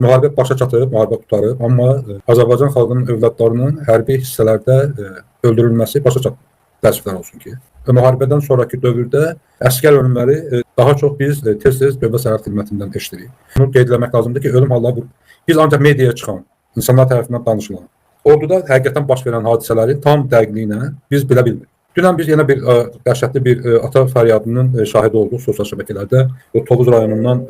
Müharibə başa çatıb, müharibə qurtarıb, amma Azərbaycan xalqının övladlarının hərbi hissələrdə öldürülməsi başa çatıb. Təəssüflər olsun ki. Müharibədən sonraki dövrdə əsgər ölümləri daha çox biz tez-tez Dövlət Sərhəd Xidmətindən eşidirik. Bunu qeyd etmək lazımdır ki, ölüm halları biz ancaq mediaya çıxan, insanlar tərəfindən danışılan, orduda həqiqətən baş verən hadisələri tam dəqiqliyinə biz bilə bilmirik. Dünən biz yenə bir dəhşətli bir ata fəryadının şahidi olduq sosial şəbəkələrdə. O Tovuz rayonundan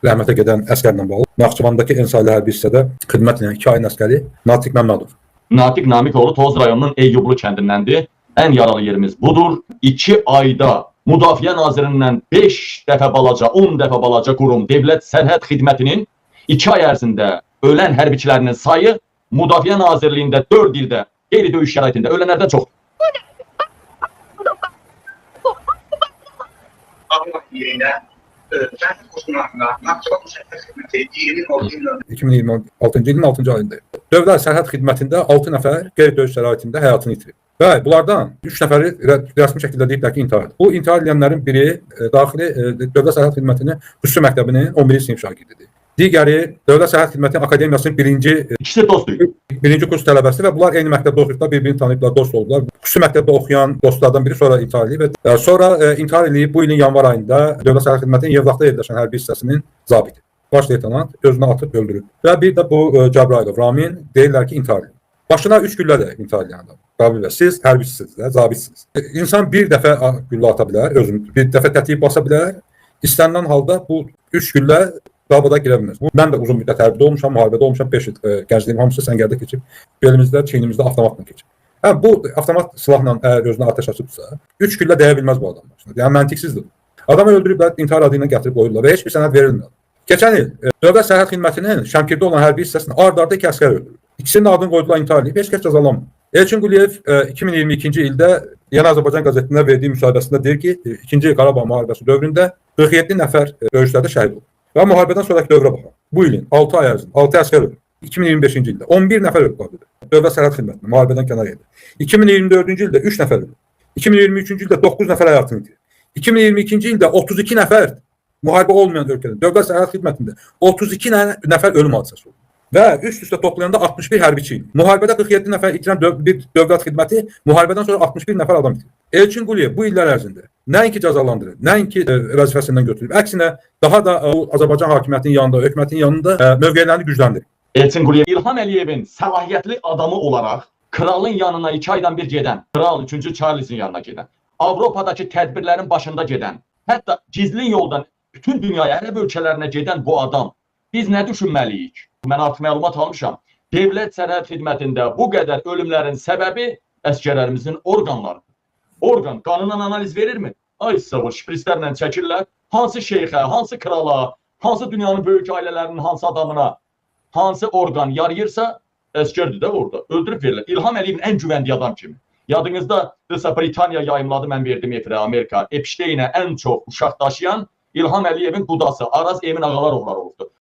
rəhmətə gedən əsgərlə bağlı. Naxçıvandakı Ensaylı hərbi hissədə xidmət edən 2 ayın əsgəri Natiq Məmmədov. Natiq Namikoğlu Tovuz rayonunun Eyyublu kəndindəndir. Ən yaralı yerimiz budur. 2 ayda Müdafiə Nazirindən 5 dəfə balaca, 10 dəfə balaca qurum Dövlət Sərhəd Xidmətinin 2 ay ərzində ölən hərbiçilərinin sayı Müdafiə Nazirliyində 4 ildə qeyri-döyüş şəraitində ölənlərdən çoxdur. Allah yerine Sərhəd Qoşunlarına Naxçıvan Sərhəd Xidməti 2026-cı ilin 6-cı ayındayım. Dövlət Sərhəd Xidmətində 6 nəfər qeyri-döyüş şəraitində həyatını itirib. Və bunlardan 3 nəfəri rəsmi şəkildə deyiblər ki, intihar edib. Bu intihar edənlərin biri daxili Dövlət Sərhəd Xidmətinin xüsusi məktəbinin 11-ci sinif şagirdidir. Digəri Dövlət Sərhəd Xidmətinin Akademiyasının İkisi dostdur. birinci kurs tələbəsi və bunlar eyni məktəbdə oxuyublar, bir-birini tanıyıblar, dost oldular. Xüsusi məktəbdə oxuyan dostlardan biri sonra intihar edib və sonra intihar edib bu ilin yanvar ayında Dövlət Sərhəd Xidmətinin Yevlaxda yerləşən hərbi hissəsinin zabiti. Baş leytenant özünü atıb öldürüb. Və bir də bu Cəbrayılov Ramin deyirlər ki, intihar edib. Başına 3 güllə də intihar edən adam. Qabil və siz hərbiçisiniz, zabitsiniz. İnsan bir dəfə güllə ata bilər, özünü bir dəfə tətiyi basa bilər. İstənilən halda bu 3 güllə davada girə bilməz. Mən də uzun müddət hərbidə olmuşam, müharibədə olmuşam, 5 il gəncliyim hamısı səngərdə keçib, belimizdə, çiynimizdə avtomatla keçib. Bu avtomat silahla əgər özünə atəş açıbsa, 3 güllə dəyə bilməz bu adam. Yəni məntiqsizdir. Adamı öldürüblər, intihar adı ilə gətirib qoyurlar və heç bir sənəd verilmir. Keçən il Dövlət Sərhəd Xidmətinin Şəmkirdə olan hərbi hissəsində ard-arda 2 əsgər öldürüldü. İkisinin adını qoydular, intihar edib, heç kəs cəzalanmır. Elçin Quliyev 2022-ci ildə Yeni Azərbaycan qəzetində verdiyi müsahibəsində deyir ki, 2-ci Qarabağ müharibəsi dövründə 47 nəfər döyüşlərdə şəhid oldu. Və müharibədən sonraki dövrə baxın. Bu ilin 6 ay ərzində 6 əsgər öldü. 2025-ci ildə 11 nəfər öldü. Dövlət Sərhəd Xidmətində müharibədən kənar edildi. 2024-cü ildə 3 nəfər öldü. 2023-cü ildə 9 nəfər həyatını itirdi. 2022-ci ildə 32 nəfər müharibə olmayan ölkədə Dövlət Sərhəd Xidmətində 32 nəfər ölüm hadisəsi oldu. Və üst-üstə toplayanda 61 hərbiçi idi. Müharibədə 47 nəfər itirən bir dövlət xidməti müharibədən sonra 61 nəfər adam itirdi. Elçin Quliyev bu illər ərzində nəinki cəzalandırıb, nəinki vəzifəsindən götürüb, əksinə daha da Azərbaycan hakimiyyətinin yanında, hökumətin yanında mövqeylərini gücləndirib. Elçin Quliyev İlham Əliyevin səlahiyyətli adamı olaraq kralın yanına 2 aydan bir gedən, kral 3-cü Charlesin yanına gedən, Avropadakı tədbirlərin başında gedən, hətta gizli yoldan bütün dünyaya, ərəb ölkələrinə gedən bu adam biz nə düşünməliyik? Mən artıq məlumat almışam. Dövlət Sərhəd Xidmətində bu qədər ölümlərin səbəbi əsgərlərimizin orqanlarıdır. Orqan qanınan analiz verirmi? Ay savur, şprislərlə çəkirlər. Hansı şeyxə, hansı krala, hansı dünyanın böyük ailələrinin hansı adamına, hansı orqan yarayırsa, əsgərdir də orada. Öldürüb verirlər. İlham Əliyevin ən güvəndiyi adam kimi. Yadınızda Britaniya yayımladı, mən verdim efirə, Amerika. Epşteynə ən çox uşaq daşıyan İlham Əliyevin qudası Araz Emin Ağalar oğulları oldu.